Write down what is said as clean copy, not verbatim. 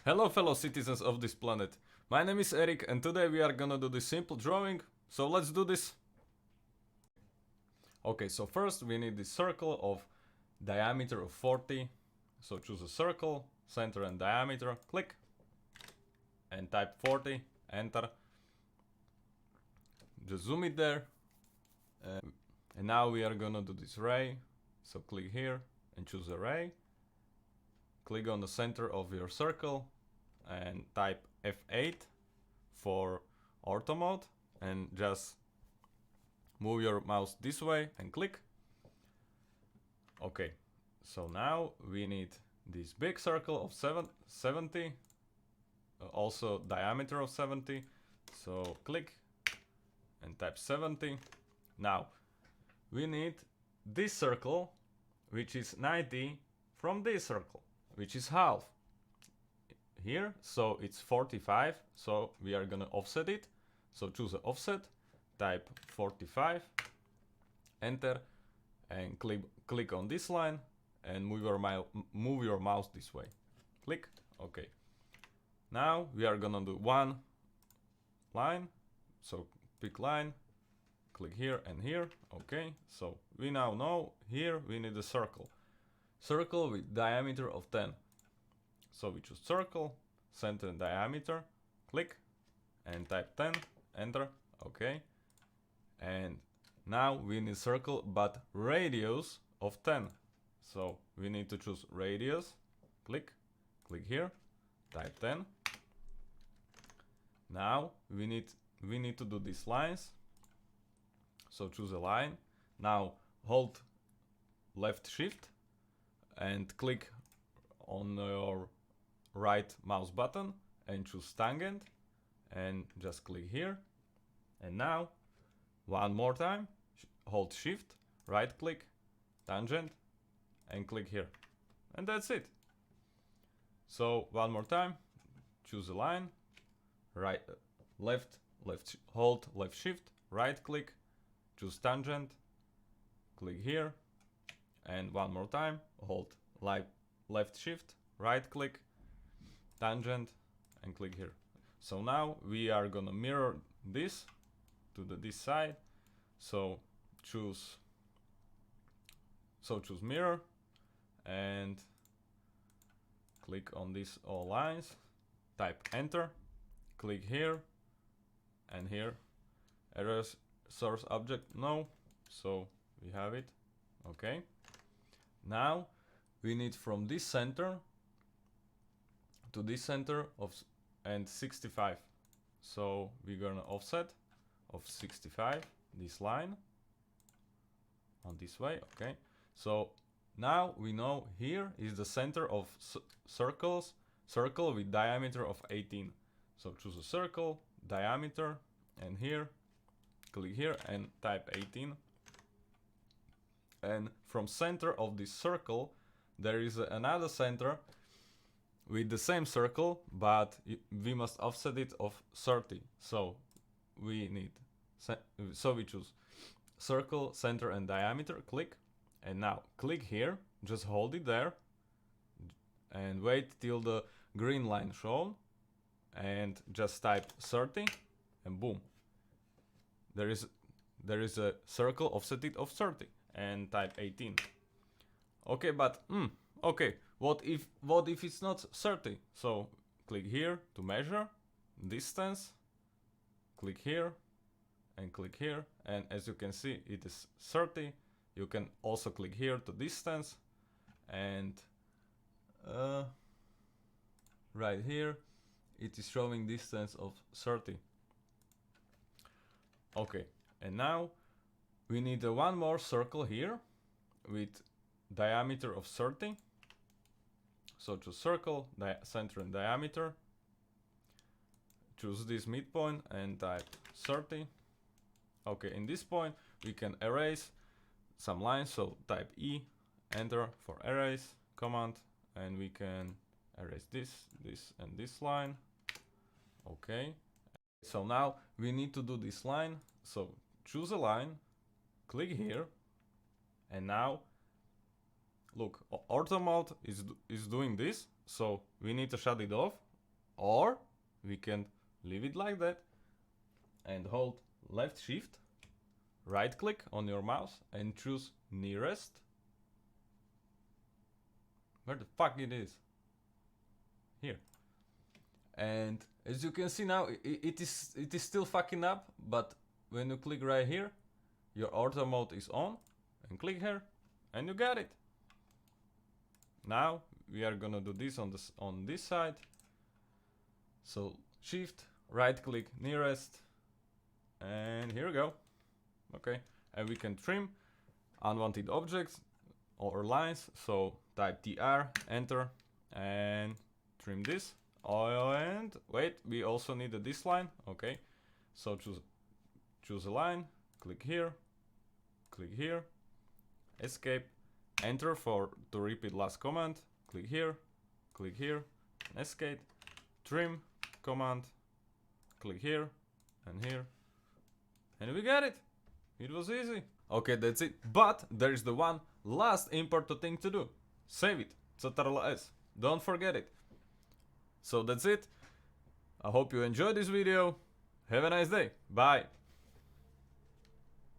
Hello fellow citizens of this planet, my name is Eric and today we are gonna do this simple drawing, so let's do this. Okay, so first we need this circle of diameter of 40, so choose a circle, center and diameter, click, and type 40, enter, just zoom it there, and now we are gonna do this ray, so click here and choose a ray, click on the center of your circle and type F8 for ortho mode and just move your mouse this way and click. Okay, so now we need this big circle of 70, also diameter of 70, so click and type 70. Now we need this circle which is 90 from this circle, which is half here, so it's 45, so we are gonna offset it, so choose an offset, type 45, enter, and click on this line and move your mouse this way, click. Okay, now we are gonna do one line, so pick line, click here and here. Okay, so we now know here we need a circle with diameter of 10. So we choose circle, center and diameter, click, and type 10, enter, okay. And now we need circle but radius of 10. So we need to choose radius, click here, type 10. Now we need to do these lines. So choose a line. Now hold left shift and click on your right mouse button and choose tangent and just click here. And now one more time, hold shift, right click, tangent, and click here. And that's it. So one more time, choose a line, right, hold left shift, right click, choose tangent, click here, and one more time, hold left shift, right click, tangent, and click here. So now we are gonna mirror this to this side, so choose mirror and click on these all lines, type enter, click here and here, error source object no, so we have it. Okay, now we need from this center to this center of and 65, so we're gonna offset of 65 this line on this way. Okay, so now we know here is the center of circle with diameter of 18, so choose a circle, diameter, and here click here and type 18. And from center of this circle there is another center with the same circle, but we must offset it of 30. So we choose circle, center and diameter, click, and now click here, just hold it there and wait till the green line shown and just type 30 and boom, there is a circle offsetted of 30 and type 18. Okay, but okay, what if it's not 30? So click here to measure distance, click here and click here, and as you can see it is 30. You can also click here to distance, and right here it is showing distance of 30. Okay, and now we need one more circle here with diameter of 30. So choose circle, center and diameter, choose this midpoint and type 30. Okay, in this point we can erase some lines, so type E, enter for erase command, and we can erase this and this line. Okay, so now we need to do this line, so choose a line, click here, and now look, ortho mode is doing this, so we need to shut it off Or we can leave it like that and hold left shift, right click on your mouse and choose nearest. Where the fuck it is? Here. And as you can see now, it is still fucking up, but when you click right here, your auto mode is on, and click here, and you got it. Now we are gonna do this on this side. So shift, right click, nearest, and here we go. Okay, and we can trim unwanted objects or lines. So type tr, enter, and trim this. Oh, and wait, we also need this line. Okay, so choose a line, click here, escape, enter to repeat last command, click here, and escape, trim command, click here, and we got it. It was easy. Okay, that's it. But there is the one last important thing to do. Save it. Ctrl+S. Don't forget it. So that's it. I hope you enjoyed this video. Have a nice day. Bye.